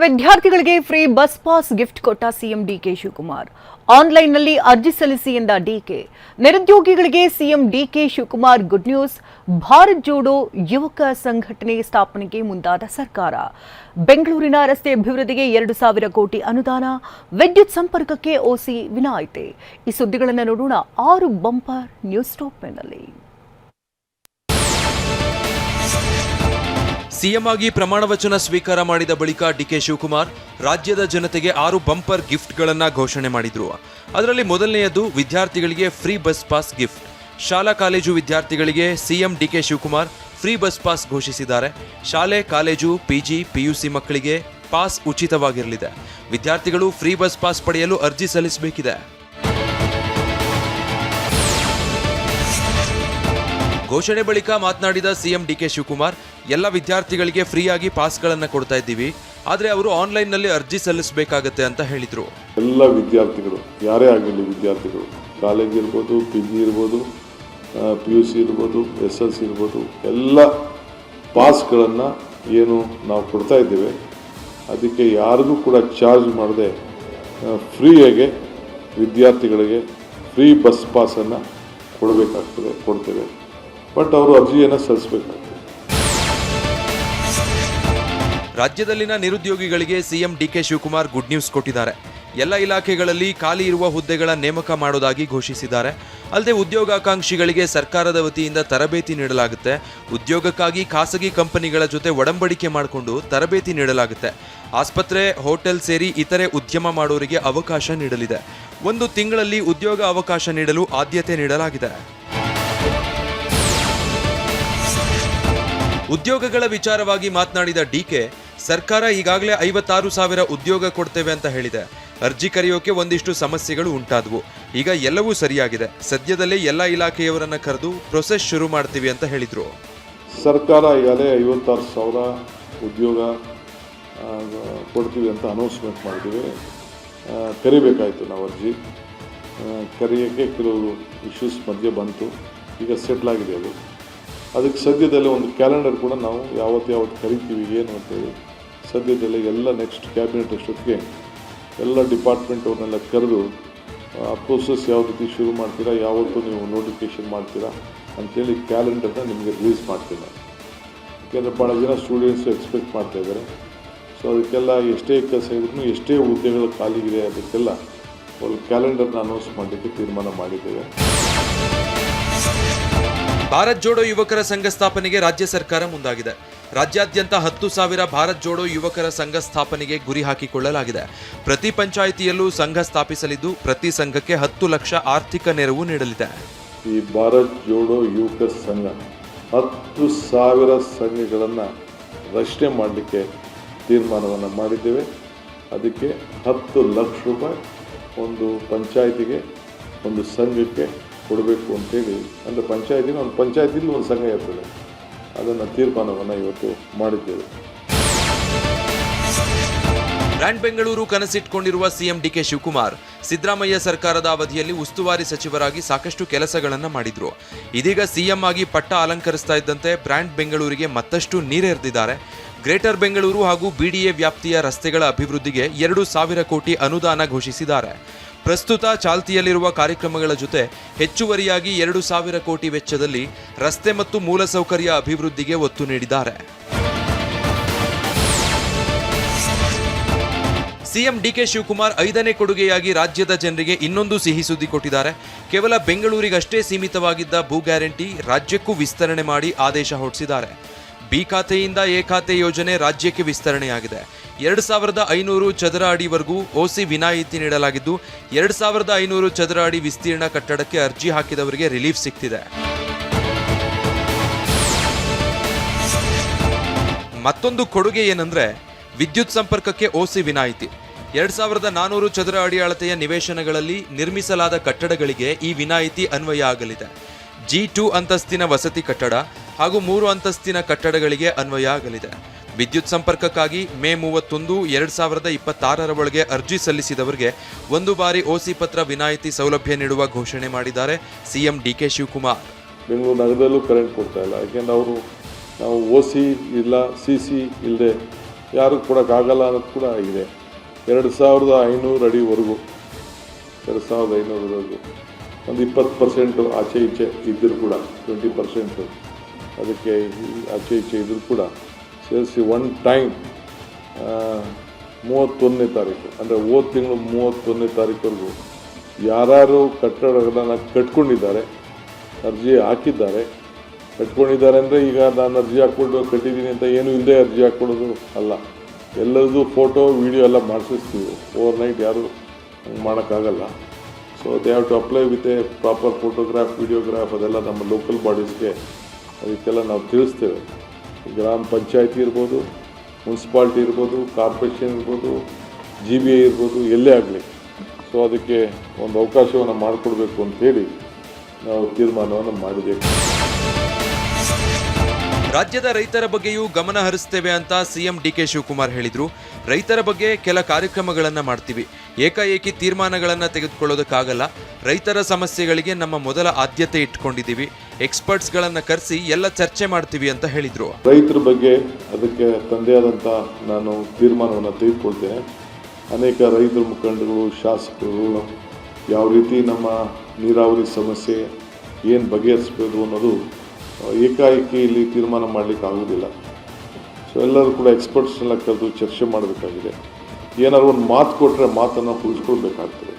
ವಿದ್ಯಾರ್ಥಿಗಳಿಗೆ free bus pass gift ಕೊಟ್ಟ CM DK Shivakumar. ಆನ್ಲೈನ್ನಲ್ಲಿ ಅರ್ಜಿ ಸಲ್ಲಿಸಿ ಎಂದ ಡಿಕೆ. ನಿರುದ್ಯೋಗಿಗಳಿಗೆ CM DK Shivakumar good news. Bharat Jodo ಯುವಕ ಸಂಘಟನೆ ಸ್ಥಾಪನೆಗೆ ಮುಂದಾದ ಸರ್ಕಾರ. ಬೆಂಗಳೂರಿನ ರಸ್ತೆ ಅಭಿವೃದ್ಧಿಗೆ 2,000 ಕೋಟಿ ಅನುದಾನ. ವಿದ್ಯುತ್ ಸಂಪರ್ಕಕ್ಕೆ ಓಸಿ ವಿನಾಯಿತಿ. ಈ ಸುದ್ದಿಗಳನ್ನು ನೋಡೋಣ 6 ಬಂಪರ್ ನ್ಯೂಸ್ ಟಾಪ್ನಲ್ಲಿ. ಸಿಎಂ ಆಗಿ ಪ್ರಮಾಣ ವಚನ ಸ್ವೀಕಾರ ಮಾಡಿದ ಬಳಿಕ ಡಿಕೆ ಶಿವಕುಮಾರ್ ರಾಜ್ಯದ ಜನತೆಗೆ 6 ಬಂಪರ್ ಗಿಫ್ಟ್ಗಳನ್ನು ಘೋಷಣೆ ಮಾಡಿದ್ರು. ಅದರಲ್ಲಿ ಮೊದಲನೆಯದು ವಿದ್ಯಾರ್ಥಿಗಳಿಗೆ ಫ್ರೀ ಬಸ್ ಪಾಸ್ ಗಿಫ್ಟ್. ಶಾಲಾ ಕಾಲೇಜು ವಿದ್ಯಾರ್ಥಿಗಳಿಗೆ CM DK Shivakumar free bus pass ಘೋಷಿಸಿದ್ದಾರೆ. ಶಾಲೆ, ಕಾಲೇಜು, ಪಿಜಿ, ಪಿಯುಸಿ ಮಕ್ಕಳಿಗೆ ಪಾಸ್ ಉಚಿತವಾಗಿರಲಿದೆ. ವಿದ್ಯಾರ್ಥಿಗಳು ಫ್ರೀ ಬಸ್ ಪಾಸ್ ಪಡೆಯಲು ಅರ್ಜಿ ಸಲ್ಲಿಸಬೇಕಿದೆ. ಘೋಷಣೆ ಬಳಿಕ ಮಾತನಾಡಿದ ಸಿಎಂ ಡಿಕೆ ಶಿವಕುಮಾರ್, ಎಲ್ಲ ವಿದ್ಯಾರ್ಥಿಗಳಿಗೆ ಫ್ರೀಯಾಗಿ ಪಾಸ್ಗಳನ್ನು ಕೊಡ್ತಾ ಇದ್ದೀವಿ, ಆದರೆ ಅವರು ಆನ್ಲೈನ್ನಲ್ಲಿ ಅರ್ಜಿ ಸಲ್ಲಿಸಬೇಕಾಗತ್ತೆ ಅಂತ ಹೇಳಿದರು. ಎಲ್ಲ ವಿದ್ಯಾರ್ಥಿಗಳು, ಯಾರೇ ಆಗಲಿ ವಿದ್ಯಾರ್ಥಿಗಳು, ಕಾಲೇಜ್ ಇರ್ಬೋದು, ಪಿ ಜಿ ಇರ್ಬೋದು, PUC ಇರ್ಬೋದು, SLC ಇರ್ಬೋದು, ಎಲ್ಲ ಪಾಸ್ಗಳನ್ನು ಏನು ನಾವು ಕೊಡ್ತಾ ಇದ್ದೇವೆ, ಅದಕ್ಕೆ ಯಾರಿಗೂ ಕೂಡ ಚಾರ್ಜ್ ಮಾಡದೆ ಫ್ರೀಯಾಗೆ ವಿದ್ಯಾರ್ಥಿಗಳಿಗೆ ಫ್ರೀ ಬಸ್ ಪಾಸನ್ನು ಕೊಡ್ತೇವೆ. ಬಟ್ ಅವರು ಅರ್ಜಿಯನ್ನು ಸಲ್ಲಿಸಬೇಕಾಗ್ತದೆ. ರಾಜ್ಯದಲ್ಲಿನ ನಿರುದ್ಯೋಗಿಗಳಿಗೆ CM DK Shivakumar good news ಕೊಟ್ಟಿದ್ದಾರೆ. ಎಲ್ಲ ಇಲಾಖೆಗಳಲ್ಲಿ ಖಾಲಿ ಇರುವ ಹುದ್ದೆಗಳ ನೇಮಕ ಮಾಡೋದಾಗಿ ಘೋಷಿಸಿದ್ದಾರೆ. ಅಲ್ಲದೆ ಉದ್ಯೋಗಾಕಾಂಕ್ಷಿಗಳಿಗೆ ಸರ್ಕಾರದ ವತಿಯಿಂದ ತರಬೇತಿ ನೀಡಲಾಗುತ್ತೆ. ಉದ್ಯೋಗಕ್ಕಾಗಿ ಖಾಸಗಿ ಕಂಪನಿಗಳ ಜೊತೆ ಒಡಂಬಡಿಕೆ ಮಾಡಿಕೊಂಡು ತರಬೇತಿ ನೀಡಲಾಗುತ್ತೆ. ಆಸ್ಪತ್ರೆ, ಹೋಟೆಲ್ ಸೇರಿ ಇತರೆ ಉದ್ಯಮ ಮಾಡೋರಿಗೆ ಅವಕಾಶ ನೀಡಲಿದೆ. 1 ತಿಂಗಳಲ್ಲಿ ಉದ್ಯೋಗ ಅವಕಾಶ ನೀಡಲು ಆದ್ಯತೆ ನೀಡಲಾಗಿದೆ. ಉದ್ಯೋಗಗಳ ವಿಚಾರವಾಗಿ ಮಾತನಾಡಿದ ಡಿಕೆ, ಸರ್ಕಾರ ಈಗಾಗಲೇ 56,000 ಉದ್ಯೋಗ ಕೊಡ್ತೇವೆ ಅಂತ ಹೇಳಿದೆ. ಅರ್ಜಿ ಕರೆಯೋಕೆ ಒಂದಿಷ್ಟು ಸಮಸ್ಯೆಗಳು ಉಂಟಾದವು. ಈಗ ಎಲ್ಲವೂ ಸರಿಯಾಗಿದೆ. ಸದ್ಯದಲ್ಲೇ ಎಲ್ಲ ಇಲಾಖೆಯವರನ್ನ ಕರೆದು ಪ್ರೊಸೆಸ್ ಶುರು ಮಾಡ್ತೀವಿ ಅಂತ ಹೇಳಿದ್ರು. ಸರ್ಕಾರ ಈಗಾಗಲೇ 56,000 ಉದ್ಯೋಗ ಕೊಡ್ತೀವಿ ಅಂತ ಅನೌನ್ಸ್ಮೆಂಟ್ ಮಾಡಿದ್ದೀವಿ. ಕರಿಬೇಕಾಯಿತು ನಾವು ಅರ್ಜಿ. ಕರೆಯೋಕ್ಕೆ ಕೆಲವು ಇಶ್ಯೂಸ್ ಮಧ್ಯೆ ಬಂತು. ಈಗ ಸೆಟ್ಲ್ ಆಗಿದೆ ಅದು. ಅದಕ್ಕೆ ಸದ್ಯದಲ್ಲೇ ಒಂದು ಕ್ಯಾಲೆಂಡರ್ ಕೂಡ ನಾವು ಯಾವತ್ತು ಕರಿತೀವಿ ಏನು ಅಂತೇಳಿ ಸದ್ಯದಲ್ಲೇ ಎಲ್ಲ ನೆಕ್ಸ್ಟ್ ಕ್ಯಾಬಿನೆಟ್ ಅಷ್ಟೊತ್ತಿಗೆ ಎಲ್ಲ ಡಿಪಾರ್ಟ್ಮೆಂಟ್ ಅವ್ರನ್ನೆಲ್ಲ ಕರೆದು ಆ ಪ್ರೋಸೆಸ್ ಯಾವ ರೀತಿ ಶುರು ಮಾಡ್ತೀರಾ, ಯಾವತ್ತು ನೀವು ನೋಟಿಫಿಕೇಷನ್ ಮಾಡ್ತೀರಾ ಅಂಥೇಳಿ ಕ್ಯಾಲೆಂಡರ್ನ ನಿಮಗೆ ರಿಲೀಸ್ ಮಾಡ್ತೀವಿ ನಾವು. ಯಾಕೆಂದರೆ ಭಾಳ ಜನ ಸ್ಟೂಡೆಂಟ್ಸು ಎಕ್ಸ್ಪೆಕ್ಟ್ ಮಾಡ್ತಾಯಿದ್ದಾರೆ. ಸೊ ಅದಕ್ಕೆಲ್ಲ ಎಷ್ಟೇ ಕೆಲಸ ಇದ್ರೂ, ಎಷ್ಟೇ ಹುದ್ದೆಗಳು ಖಾಲಿ ಇದೆ, ಅದಕ್ಕೆಲ್ಲ ಒಂದು ಕ್ಯಾಲೆಂಡರ್ನ ಅನೌನ್ಸ್ ಮಾಡಲಿಕ್ಕೆ ತೀರ್ಮಾನ ಮಾಡಿದ್ದೇವೆ. ಭಾರತ್ ಜೋಡೋ ಯುವಕರ ಸಂಘ ಸ್ಥಾಪನೆಗೆ ರಾಜ್ಯ ಸರ್ಕಾರ ಮುಂದಾಗಿದೆ. ರಾಜ್ಯಾದ್ಯಂತ 10,000 ಭಾರತ್ ಜೋಡೋ ಯುವಕರ ಸಂಘ ಸ್ಥಾಪನೆಗೆ ಗುರಿ ಹಾಕಿಕೊಳ್ಳಲಾಗಿದೆ. ಪ್ರತಿ ಪಂಚಾಯಿತಿಯಲ್ಲೂ ಸಂಘ ಸ್ಥಾಪಿಸಲಿದ್ದು, ಪ್ರತಿ ಸಂಘಕ್ಕೆ 10 ಲಕ್ಷ ಆರ್ಥಿಕ ನೆರವು ನೀಡಲಿದೆ. ಈ ಭಾರತ್ ಜೋಡೋ ಯುವಕರ ಸಂಘ 10,000 ಸಂಘಗಳನ್ನು ರಚನೆ ಮಾಡಲಿಕ್ಕೆ ತೀರ್ಮಾನವನ್ನು ಮಾಡಿದ್ದೇವೆ. ಅದಕ್ಕೆ 10 ಲಕ್ಷ ರೂಪಾಯಿ ಒಂದು ಪಂಚಾಯಿತಿಗೆ, ಒಂದು ಸಂಘಕ್ಕೆ ಕೊಡಬೇಕು ಅಂತೇಳಿ. ಅಂದರೆ ಒಂದು ಪಂಚಾಯತಿಲಿ ಒಂದು ಸಂಘ ಇರ್ತದೆ, ಅದನ್ನು ತೀರ್ಮಾನವನ್ನು ಇವತ್ತು ಮಾಡಿದ್ದೇವೆ. ಬ್ರ್ಯಾಂಡ್ ಬೆಂಗಳೂರು ಕನಸಿಟ್ಕೊಂಡಿರುವ ಸಿಎಂ ಡಿಕೆ ಶಿವಕುಮಾರ್ ಸಿದ್ದರಾಮಯ್ಯ ಸರ್ಕಾರದ ಅವಧಿಯಲ್ಲಿ ಉಸ್ತುವಾರಿ ಸಚಿವರಾಗಿ ಸಾಕಷ್ಟು ಕೆಲಸಗಳನ್ನು ಮಾಡಿದ್ರು. ಇದೀಗ ಸಿಎಂ ಆಗಿ ಪಟ್ಟ ಅಲಂಕರಿಸ್ತಾ ಇದ್ದಂತೆ ಬ್ರ್ಯಾಂಡ್ ಬೆಂಗಳೂರಿಗೆ ಮತ್ತಷ್ಟು ನೀರೆರೆದಿದ್ದಾರೆ. ಗ್ರೇಟರ್ ಬೆಂಗಳೂರು ಹಾಗೂ BDA ವ್ಯಾಪ್ತಿಯ ರಸ್ತೆಗಳ ಅಭಿವೃದ್ಧಿಗೆ 2,000 ಕೋಟಿ ಅನುದಾನ ಘೋಷಿಸಿದ್ದಾರೆ. ಪ್ರಸ್ತುತ ಚಾಲ್ತಿಯಲ್ಲಿರುವ ಕಾರ್ಯಕ್ರಮಗಳ ಜೊತೆ ಹೆಚ್ಚುವರಿಯಾಗಿ 2,000 ಕೋಟಿ ವೆಚ್ಚದಲ್ಲಿ ರಸ್ತೆ ಮತ್ತು ಮೂಲಸೌಕರ್ಯ ಅಭಿವೃದ್ಧಿಗೆ ಒತ್ತು ನೀಡಿದ್ದಾರೆ. ಸಿಎಂ ಡಿಕೆ ಶಿವಕುಮಾರ್ 5ನೇ ಕೊಡುಗೆಯಾಗಿ ರಾಜ್ಯದ ಜನರಿಗೆ ಇನ್ನೊಂದು ಸಿಹಿ ಸುದ್ದಿ ಕೊಟ್ಟಿದ್ದಾರೆ. ಕೇವಲ ಬೆಂಗಳೂರಿಗಷ್ಟೇ ಸೀಮಿತವಾಗಿದ್ದ ಭೂ ಗ್ಯಾರಂಟಿ ರಾಜ್ಯಕ್ಕೂ ವಿಸ್ತರಣೆ ಮಾಡಿ ಆದೇಶ ಹೊರಡಿಸಿದ್ದಾರೆ. ಬಿ ಖಾತೆಯಿಂದ ಎ ಖಾತೆ ಯೋಜನೆ ರಾಜ್ಯಕ್ಕೆ ವಿಸ್ತರಣೆಯಾಗಿದೆ. 2,500 ಚದರ ಅಡಿವರೆಗೂ ಓಸಿ ವಿನಾಯಿತಿ ನೀಡಲಾಗಿದ್ದು, 2,500 ಚದರ ಅಡಿ ವಿಸ್ತೀರ್ಣ ಕಟ್ಟಡಕ್ಕೆ ಅರ್ಜಿ ಹಾಕಿದವರಿಗೆ ರಿಲೀಫ್ ಸಿಗ್ತಿದೆ. ಮತ್ತೊಂದು ಕೊಡುಗೆ ಏನಂದ್ರೆ ವಿದ್ಯುತ್ ಸಂಪರ್ಕಕ್ಕೆ ಓಸಿ ವಿನಾಯಿತಿ. 2,400 ಚದರ ಅಡಿ ಅಳತೆಯ ನಿವೇಶನಗಳಲ್ಲಿ ನಿರ್ಮಿಸಲಾದ ಕಟ್ಟಡಗಳಿಗೆ ಈ ವಿನಾಯಿತಿ ಅನ್ವಯ ಆಗಲಿದೆ. G2 ಅಂತಸ್ತಿನ ವಸತಿ ಕಟ್ಟಡ ಹಾಗೂ 3 ಅಂತಸ್ತಿನ ಕಟ್ಟಡಗಳಿಗೆ ಅನ್ವಯ ಆಗಲಿದೆ. ವಿದ್ಯುತ್ ಸಂಪರ್ಕಕ್ಕಾಗಿ ಮೇ 31, 2026 ಒಳಗೆ ಅರ್ಜಿ ಸಲ್ಲಿಸಿದವರಿಗೆ 1 ಬಾರಿ ಓಸಿ ಪತ್ರ ವಿನಾಯಿತಿ ಸೌಲಭ್ಯ ನೀಡುವ ಘೋಷಣೆ ಮಾಡಿದ್ದಾರೆ ಸಿಎಂ ಡಿಕೆ ಶಿವಕುಮಾರ್. ಬೆಂಗಳೂರು ನಗರದಲ್ಲೂ ಕರೆಂಟ್ ಕೊಡ್ತಾ ಇಲ್ಲ. ಯಾಕೆಂದ್ರೆ ನಾವು OC ಇಲ್ಲ, CC ಇಲ್ಲದೆ ಯಾರು ಕೊಡೋಕ್ಕಾಗಲ್ಲ ಅನ್ನೋದು ಕೂಡ ಇದೆ. 2500 ಅಡಿವರೆಗೂ 2500ವರೆಗೂ ಒಂದು 20% ಆಚೆ ಈಚೆ ಇದ್ದರೂ ಕೂಡ 20% ಅದಕ್ಕೆ ಆಚೆ ಈಚೆ ಇದ್ದರೂ ಕೂಡ ಸೇರಿಸಿ ಒನ್ ಟೈಮ್ 31ನೇ ತಾರೀಕು ಅಂದರೆ ಹೋದ ತಿಂಗಳು 31ನೇ ತಾರೀಕುವರೆಗೂ ಯಾರು ಕಟ್ಟಡಗಳನ್ನು ಕಟ್ಕೊಂಡಿದ್ದಾರೆ, ಅರ್ಜಿ ಹಾಕಿದ್ದಾರೆ, ಕಟ್ಕೊಂಡಿದ್ದಾರೆ ಅಂದರೆ ಈಗ ನಾನು ಅರ್ಜಿ ಹಾಕ್ಕೊಂಡು ಕಟ್ಟಿದ್ದೀನಿ ಅಂತ ಏನು ಇಲ್ಲದೆ ಅರ್ಜಿ ಹಾಕ್ಕೊಳ್ಳೋದು ಅಲ್ಲ. ಎಲ್ಲರದ್ದು ಫೋಟೋ ವಿಡಿಯೋ ಎಲ್ಲ ಮಾಡಿಸಿಸ್ತೀವಿ. ಓವರ್ ನೈಟ್ ಯಾರು ಹಂಗೆ ಮಾಡೋಕ್ಕಾಗಲ್ಲ. So they have to apply with a proper photograph, videograph, ಅದೆಲ್ಲ ನಮ್ಮ ಲೋಕಲ್ ಬಾಡೀಸ್ಗೆ ಅದಕ್ಕೆಲ್ಲ ನಾವು ತಿಳಿಸ್ತೇವೆ. ಗ್ರಾಮ ಪಂಚಾಯತಿ ಇರ್ಬೋದು, ಮುನ್ಸಿಪಾಲ್ಟಿ ಇರ್ಬೋದು, ಕಾರ್ಪೊರೇಷನ್ ಇರ್ಬೋದು, GBA ಇರ್ಬೋದು, ಎಲ್ಲೇ ಆಗಲಿ. ಸೊ ಅದಕ್ಕೆ ಒಂದು ಅವಕಾಶವನ್ನು ಮಾಡಿಕೊಡ್ಬೇಕು ಅಂತೇಳಿ ನಾವು ತೀರ್ಮಾನವನ್ನು ಮಾಡಿದ್ದೇವೆ. ರಾಜ್ಯದ ರೈತರ ಬಗ್ಗೆಯೂ ಗಮನ ಹರಿಸ್ತೇವೆ ಅಂತ ಸಿಎಂ ಡಿಕೆ ಶಿವಕುಮಾರ್ ಹೇಳಿದ್ರು. ರೈತರ ಬಗ್ಗೆ ಕೆಲ ಕಾರ್ಯಕ್ರಮಗಳನ್ನ ಮಾಡ್ತೀವಿ, ಏಕಾಏಕಿ ತೀರ್ಮಾನಗಳನ್ನ ತೆಗೆದುಕೊಳ್ಳೋದಕ್ಕಾಗಲ್ಲ. ರೈತರ ಸಮಸ್ಯೆಗಳಿಗೆ ನಮ್ಮ ಮೊದಲ ಆದ್ಯತೆ ಇಟ್ಕೊಂಡಿದ್ದೀವಿ. ಎಕ್ಸ್ಪರ್ಟ್ಸ್ಗಳನ್ನ ಕರೆಸಿ ಎಲ್ಲ ಚರ್ಚೆ ಮಾಡ್ತೀವಿ ಅಂತ ಹೇಳಿದ್ರು. ರೈತರ ಬಗ್ಗೆ ಅದಕ್ಕೆ ತಂದೆ ಆದಂಥ ನಾನು ತೀರ್ಮಾನವನ್ನು ತೆಗೆದುಕೊಳ್ತೇನೆ. ಅನೇಕ ರೈತರ ಮುಖಂಡಗಳು, ಶಾಸಕರು ಯಾವ ರೀತಿ ನಮ್ಮ ನೀರಾವರಿ ಸಮಸ್ಯೆ ಏನು ಬಗೆಹರಿಸ್ಬೋದು ಅನ್ನೋದು ಏಕಾಏಕಿ ಇಲ್ಲಿ ತೀರ್ಮಾನ ಮಾಡಲಿಕ್ಕೆ ಆಗೋದಿಲ್ಲ. ಸೊ ಎಲ್ಲರೂ ಕೂಡ ಎಕ್ಸ್ಪರ್ಟ್ಸ್ನೆಲ್ಲ ಕರೆದು ಚರ್ಚೆ ಮಾಡಬೇಕಾಗಿದೆ. ಏನಾದ್ರು ಒಂದು ಮಾತು ಕೊಟ್ಟರೆ ಮಾತನ್ನು ಉಳಿಸ್ಕೊಳ್ಬೇಕಾಗ್ತದೆ.